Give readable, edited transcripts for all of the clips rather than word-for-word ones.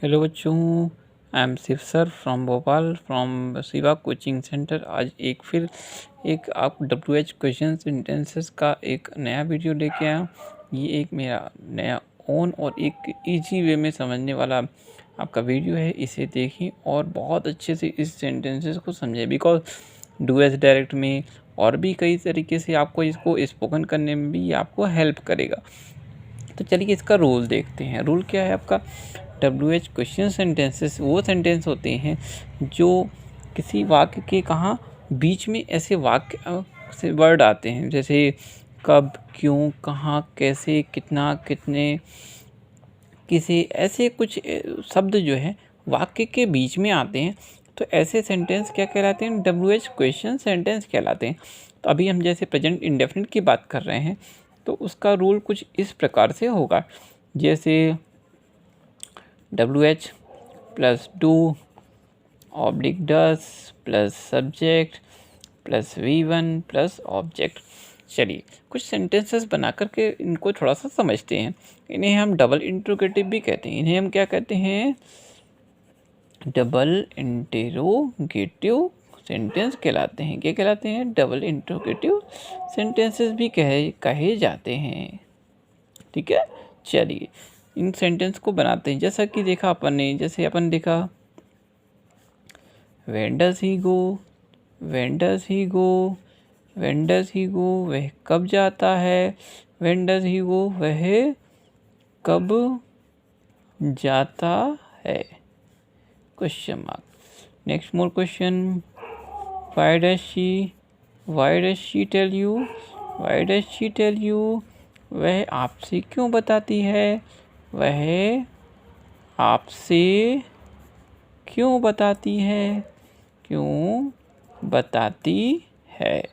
Hello बच्चों, I am Shiv sir from Bhopal from Shiva coaching centre. आज एक आप WH क्वेश्चन सेंटेंसेस का एक नया वीडियो लेके आया हूँ। ये एक मेरा नया ओन और एक इजी वे में समझने वाला आपका वीडियो है। इसे देखें और बहुत अच्छे से इस सेंटेंसेस को समझें, बिकॉज डू डायरेक्ट में और भी कई तरीके से आपको इसको स्पोकन करने में भी आपको हेल्प करेगा। तो चलिए इसका रूल देखते हैं। रूल क्या है आपका? WH क्वेश्चन सेंटेंसेस वो सेंटेंस होते हैं जो किसी वाक्य के कहाँ बीच में ऐसे वाक्य से वर्ड आते हैं, जैसे कब, क्यों, कहाँ, कैसे, कितना, कितने, किसी, ऐसे कुछ शब्द जो है वाक्य के बीच में आते हैं। तो ऐसे सेंटेंस क्या कहलाते हैं? WH क्वेश्चन सेंटेंस कहलाते हैं। तो अभी हम जैसे प्रेजेंट इंडेफिनिट की बात कर रहे हैं, तो उसका रूल कुछ इस प्रकार से होगा, जैसे WH plus do oblique does plus subject plus V1 plus object. चलिए कुछ सेंटेंसेस बना करके इनको थोड़ा सा समझते हैं। इन्हें हम डबल इंट्रोगेटिव भी कहते हैं। इन्हें हम क्या कहते हैं? डबल इंटेरोगेटिव सेंटेंस कहलाते हैं। क्या कहलाते हैं? डबल इंट्रोगेटिव सेंटेंसेस भी कहे जाते हैं। ठीक है, चलिए इन सेंटेंस को बनाते हैं। जैसा कि देखा अपन ने, जैसे अपन देखा when does he go, when does he go, when does he go, वह कब जाता है, व्हेन डज ही गो, वह कब जाता है, question mark. Next more question, why does she tell you, why does she tell you, वह आपसे क्यों बताती है, वह आपसे क्यों बताती है, क्यों बताती है।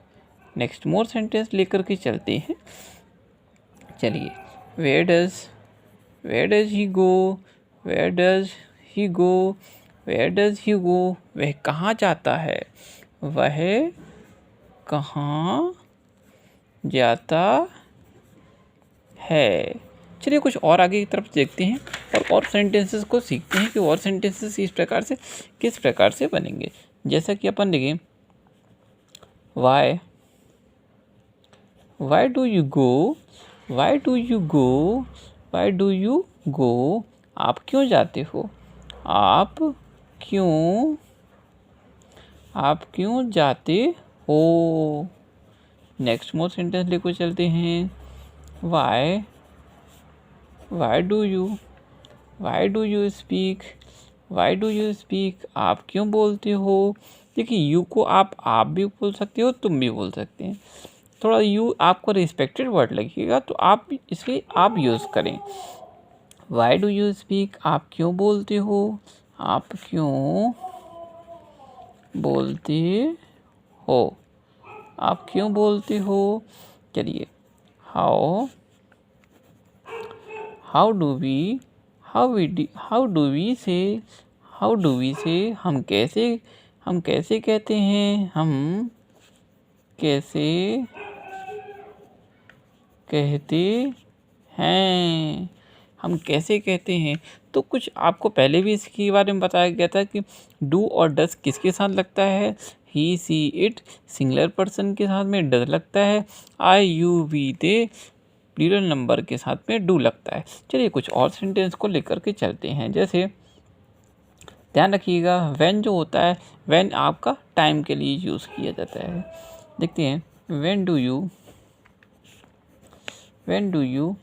नेक्स्ट मोर सेंटेंस लेकर के चलते हैं। चलिए, where does he go, where does he go, where does he go, वह कहाँ जाता है, वह कहाँ जाता है। चलिए कुछ और आगे की तरफ देखते हैं और सेंटेंसेस को सीखते हैं कि और सेंटेंसेस इस प्रकार से किस प्रकार से बनेंगे। जैसा कि अपन देखें, why do you go, why do you go, why do you go, आप क्यों जाते हो, आप क्यों जाते हो। नेक्स्ट मोर सेंटेंस लेकर चलते हैं, why do you speak, why do you speak, आप क्यों बोलते हो। देखिए यू को आप भी बोल सकते हो, तुम भी बोल सकते हैं। थोड़ा यू आपको रिस्पेक्टेड वर्ड लगेगा, तो आप इसलिए आप यूज़ करें। वाई डू यू स्पीक, आप क्यों बोलते हो, आप क्यों बोलते हो, आप क्यों बोलते हो। चलिए, हाउ डू वी से, हम कैसे कहते हैं, हम कैसे कहते हैं, हम कैसे कहते हैं। तो कुछ आपको पहले भी इसके बारे में बताया गया था कि डू और डस किसके साथ लगता है, he, she, it singular person के साथ में डस लगता है, I, you, we, they plural number के साथ में डू लगता है। चलिए कुछ और सेंटेंस को लेकर के चलते हैं। जैसे ध्यान रखिएगा, व्हेन जो होता है, व्हेन आपका टाइम के लिए यूज़ किया जाता है। देखते हैं, when do you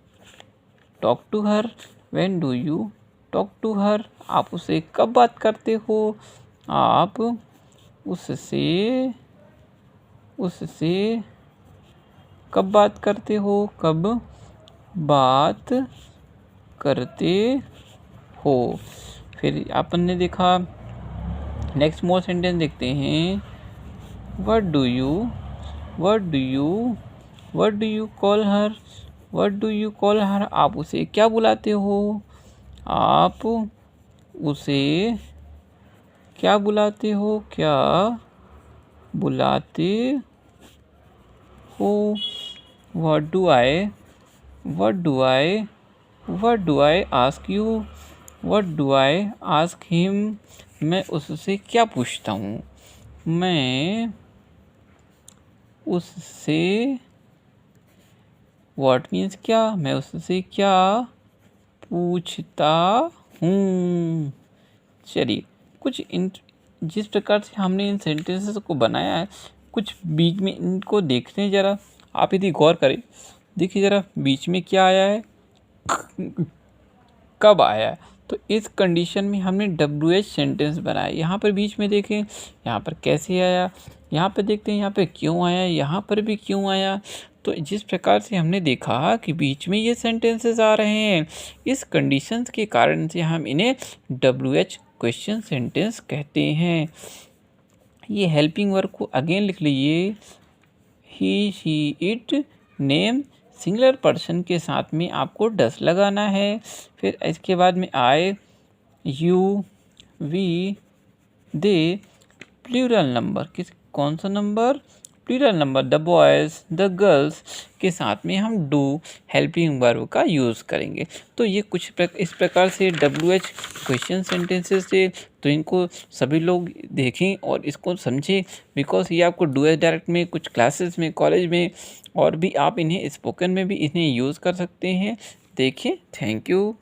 talk to her, when do you talk to her, आप उससे कब बात करते हो, आप उससे कब बात करते हो, कब बात करते हो। फिर अपन ने देखा, नेक्स्ट मोर सेंटेंस देखते हैं, what do you call her, what do you call her, आप उसे क्या बुलाते हो, आप उसे क्या बुलाते हो, क्या बुलाते हो। What do I ask you, what do I ask him, मैं उससे क्या पूछता हूँ, मैं उससे, व्हाट मीन्स क्या, मैं उससे क्या पूछता हूँ। चलिए कुछ इन, जिस प्रकार से हमने इन सेंटेंसेस को बनाया है, कुछ बीच में इनको देखते हैं ज़रा, आप यदि गौर करें, देखिए ज़रा बीच में क्या आया है, कब आया है। तो इस कंडीशन में हमने WH सेंटेंस बनाया। यहाँ पर बीच में देखें, यहाँ पर कैसे आया, यहाँ पर देखते हैं यहाँ पे क्यों आया, यहाँ पर भी क्यों आया। तो जिस प्रकार से हमने देखा कि बीच में ये सेंटेंसेस आ रहे हैं, इस कंडीशंस के कारण से हम इन्हें WH क्वेश्चन सेंटेंस कहते हैं। ये हेल्पिंग वर्ब को अगेन लिख लीजिए, he she it name, singular person के साथ में आपको डस लगाना है। फिर इसके बाद में I, you, we, they, plural number, कौन सा number, plural number, the boys, the girls के साथ में हम डू हेल्पिंग वर्ब का यूज़ करेंगे। तो ये कुछ इस प्रकार से WH क्वेश्चन सेंटेंसेस थे। तो इनको सभी लोग देखें और इसको समझें, बिकॉज ये आपको डू डायरेक्ट में, कुछ क्लासेस में, कॉलेज में, और भी आप इन्हें स्पोकन में भी इन्हें यूज़ कर सकते हैं। देखें, थैंक यू।